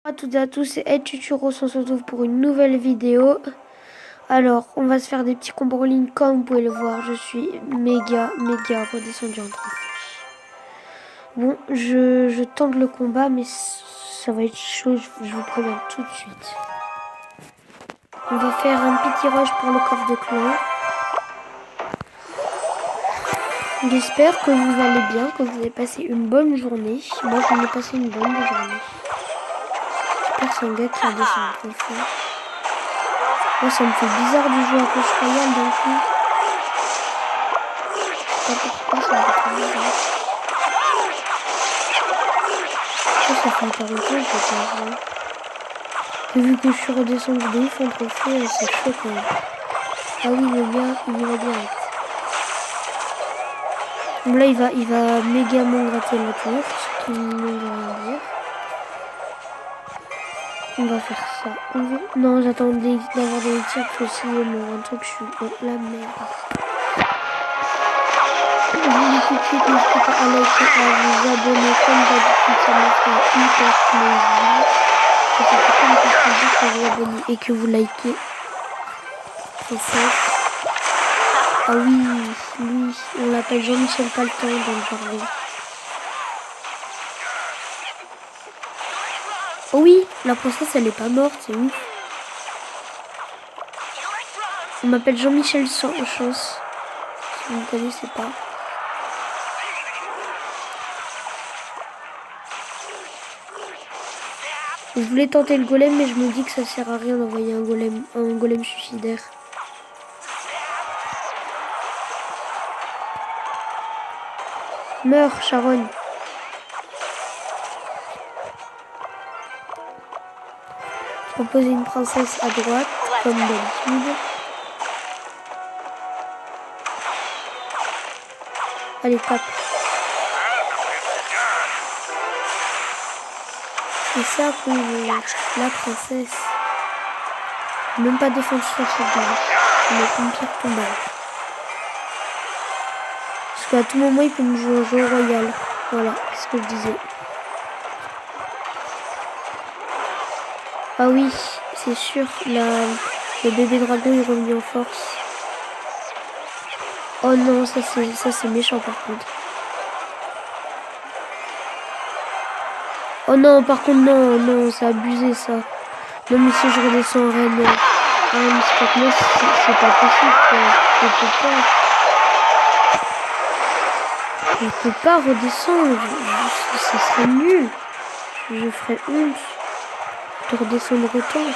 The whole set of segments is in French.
À toutes et à tous, c'est Ed Tuturo, on se retrouve pour une nouvelle vidéo. Alors, on va se faire des petits combats en ligne, comme vous pouvez le voir. Je suis méga redescendu en trophée. Bon, je tente le combat, mais ça va être chaud, je vous préviens tout de suite. On va faire un petit rush pour le coffre de clan. J'espère que vous allez bien, que vous avez passé une bonne journée. Moi, je vais passer une bonne journée. J'espère que c'est un gars qui a descendu en trophée. Moi, ça me fait bizarre de jouer à Clash Royale d'un coup. Je sais pas pourquoi, ça me fait trop bizarre. Ça fait hyper longtemps que je l'ai pas joué. Et vu que je suis redescendu de ouf en trophée, c'est chaud quand même. Ah oui, le gars, il y va direct. Donc là, il va méga gratter la tour, ce qui ne veut rien dire. On va faire ça. Non, j'attendais d'avoir des tirs pour essayer un truc, je suis dans la merde. Je vous dis tout de suite, n'hésitez pas à liker, à vous abonner comme d'habitude, ça me fait hyper plaisir. Ça fait comme ça plaisir que vous abonnez et que vous likez. Ah oui, lui, on l'appelle Jean-Michel Paltan dans le jargon. Oh oui, la princesse elle est pas morte, c'est ouf. On m'appelle Jean-Michel sans chance, si vous ne connaissez pas. Je voulais tenter le golem, mais je me dis que ça sert à rien d'envoyer un golem suicidaire. Meurs, Sharon. Proposer une princesse à droite, comme d'habitude. Allez, tape. C'est ça qu'on veut, la princesse. Même pas défense sur cette base. Mais une pierre tombale. Parce qu'à tout moment, il peut me jouer un jeu royal. Voilà, c'est ce que je disais. Ah oui, c'est sûr, le bébé dragon est revenu en force. Oh non, ça c'est méchant par contre. Oh non, par contre, non, c'est abusé ça. Non, mais si je redescends en reine, c'est pas possible. Je peux pas redescendre. Ça serait nul. Je ferais honte de redescendre autant.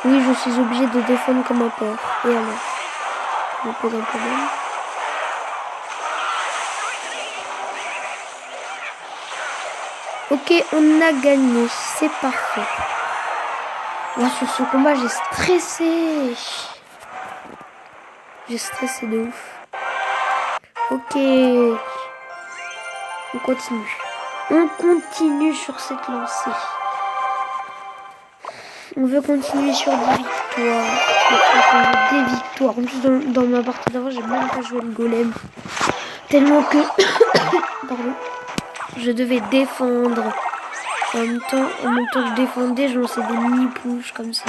Oui, je suis obligée de défendre comme un porc. Et alors, ça me pose un problème. Ok, on a gagné. C'est parfait. Là, sur ce combat, j'ai stressé. J'ai stressé de ouf. Ok. On continue. On continue sur cette lancée. On veut continuer sur des victoires. On veut des victoires. En plus, dans ma partie d'avant, j'ai même pas joué le golem. Tellement que... Pardon. Je devais défendre. En même temps que je défendais, je lançais des mini-push comme ça.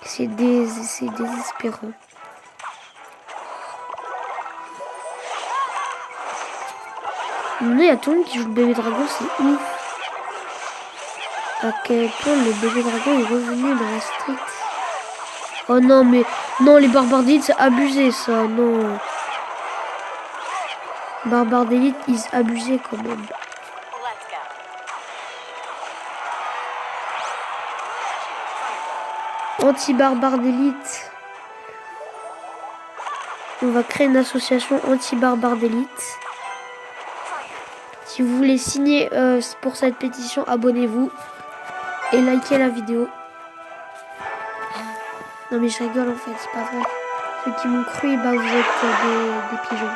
C'est désespérant. Il y a tout le monde qui joue le bébé dragon, c'est ouf. À quel point le bébé dragon est revenu dans la street. Oh non, mais non, les barbares d'élite, c'est abusé ça, non. Barbares d'élite, ils abusaient quand même. Anti-barbare d'élite. On va créer une association anti-barbare d'élite. Si vous voulez signer pour cette pétition, abonnez-vous et likez la vidéo. Non mais je rigole en fait, c'est pas vrai. Ceux qui m'ont cru, bah vous êtes des pigeons.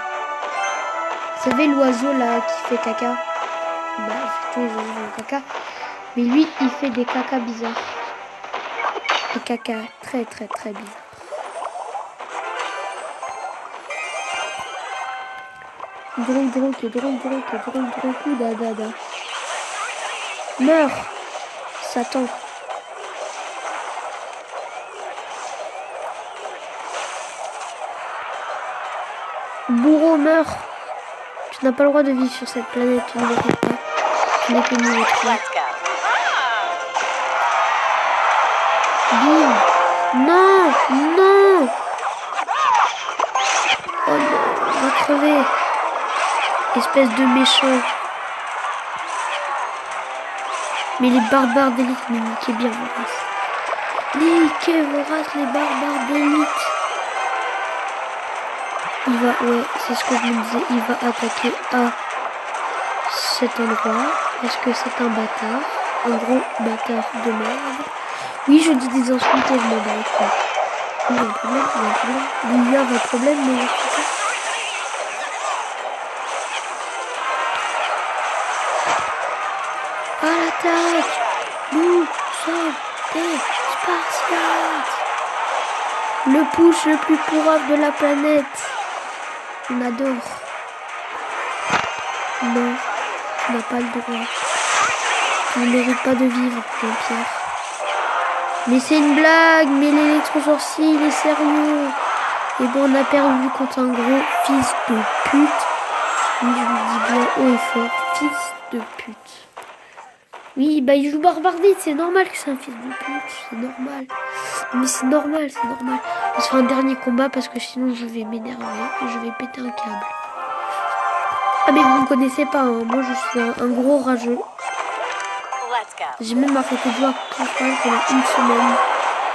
Vous savez l'oiseau là qui fait caca? Bah tous les oiseaux font caca. Mais lui il fait des cacas bizarres. Des cacas très bizarres. Dada. Meurs, Satan. Bourreau, meurs. Tu n'as pas le droit de vivre sur cette planète, tu ne mérites pas. Tu n'es que niveau 3. Bim. Non, non. Oh non, on va crever. Espèce de méchant. Mais les barbares d'élite, mais niquez bien vos races. Niquez vos races, les barbares d'élite. Il va, ouais, c'est ce que je me disais, il va attaquer à cet endroit. Est-ce que c'est un bâtard? Un gros bâtard de merde. Oui, je dis des insultes et je m'en bats les couilles. Il y a un problème, il y a un problème. Il y a un problème, mais je sais pas. À l'attaque! Nous sommes des Spartiates! Le push le plus pourrave de la planète. On adore. Non, tu n'as pas le droit. Tu ne mérites pas de vivre, Jean-Pierre. Mais c'est une blague, mais l'électro-sorcier, il est sérieux. Et bon, on a perdu contre un gros fils de pute. Oui, je vous dis bien haut et fort, fils de pute. Oui, bah il joue barbardite, c'est normal que c'est un fils de pute, c'est normal. Mais c'est normal, c'est normal. On se fait un dernier combat parce que sinon je vais m'énerver et je vais péter un câble. Ah mais vous ne me connaissez pas, hein. Moi je suis un gros rageux. J'ai même arrêté de jouer à Clash Royale pendant une semaine.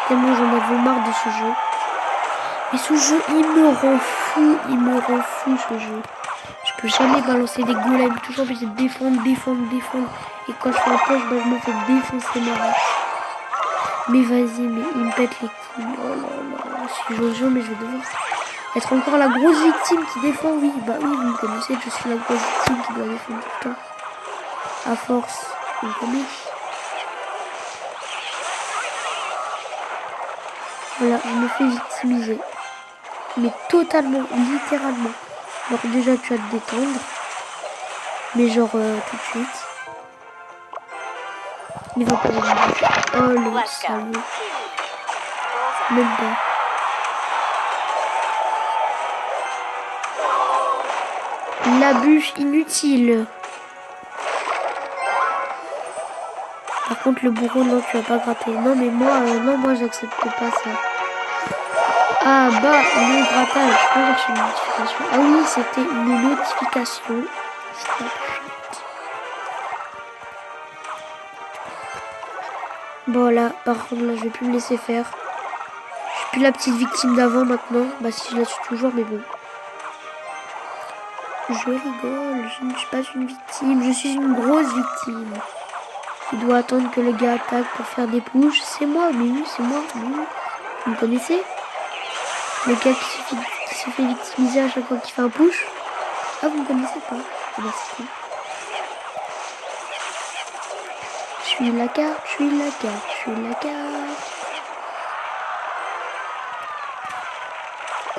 Tellement j'en avais marre de ce jeu. Mais ce jeu, il me rend fou ce jeu. Je peux jamais balancer des golems, toujours obligé de défendre. Et quand je fais un push, bah, je me fais défoncer ma race. Mais vas-y, mais il me pète les couilles. Oh là là, je suis Jojo, mais je vais devoir être encore la grosse victime qui défend. Oui, bah oui, vous me connaissez, je suis la grosse victime qui doit défendre tout le temps. À force, vous me connaissez. Voilà, je me fais victimiser. Mais totalement, littéralement. Alors déjà, tu vas te détendre. Mais genre, tout de suite. Il va pas venir. Oh le salaud. Même pas. La bûche inutile. Par contre le bourreau, non, tu vas pas gratter. Non mais moi, non, moi j'accepte pas ça. Ah bah, le grattage. Quand j'ai reçu une notification. Ah oui, c'était une notification. Bon là, par contre là je vais plus me laisser faire. Je suis plus la petite victime d'avant maintenant. Bah si, je la suis toujours, mais bon. Je rigole, je ne suis pas une victime, je suis une grosse victime. Il doit attendre que le gars attaque pour faire des pushes. C'est moi, mais oui, c'est moi, mais oui. Vous me connaissez? Le gars qui se fait victimiser à chaque fois qu'il fait un push. Ah, vous me connaissez pas? Ah bah c'est cool. Je suis la carte, je suis la carte, je suis la carte.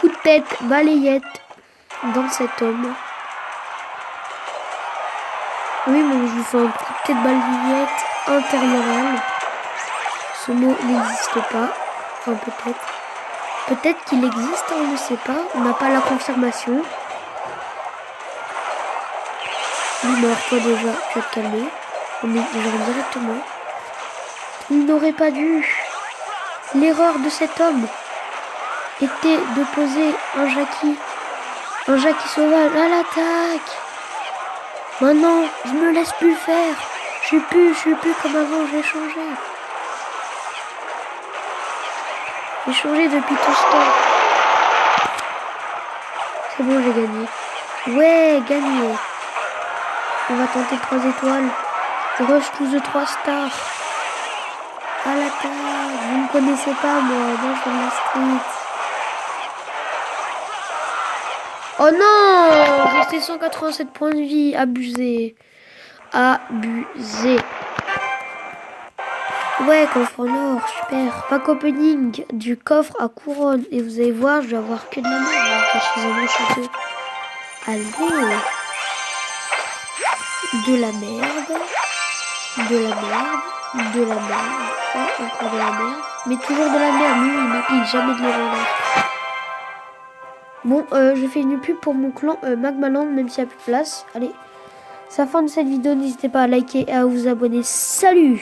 Coup de tête, balayette dans cet homme. Oui, mais je vous fais un coup de tête balayette intérieurale. Ce mot n'existe pas. Enfin, peut-être. Peut-être qu'il existe, on ne sait pas. On n'a pas la confirmation. Il meurt, toi déjà, tu vas te calmer. On est genre directement. Il n'aurait pas dû. L'erreur de cet homme était de poser un Jackie sauvage à l'attaque. Maintenant, je me laisse plus faire. Je suis plus comme avant, j'ai changé. J'ai changé depuis tout ce temps. C'est bon, j'ai gagné. Ouais, gagné. On va tenter 3 étoiles. Rush to the 3 stars. À l'attaque. Vous ne me connaissez pas, moi je viens de la street. Oh non, resté 187 points de vie. Abusé. Abusé. Ouais, coffre en or, super. Pack opening du coffre à couronne. Et vous allez voir, je vais avoir que de la merde. Je suis un bon château. Allez. De la merde. De la merde. De la merde. Oh, encore de la merde. Mais toujours de la merde. Lui, il n'oublie jamais de les rendre. Bon, je fais une pub pour mon clan Magmaland, même s'il n'y a plus de place. Allez, c'est la fin de cette vidéo. N'hésitez pas à liker et à vous abonner. Salut!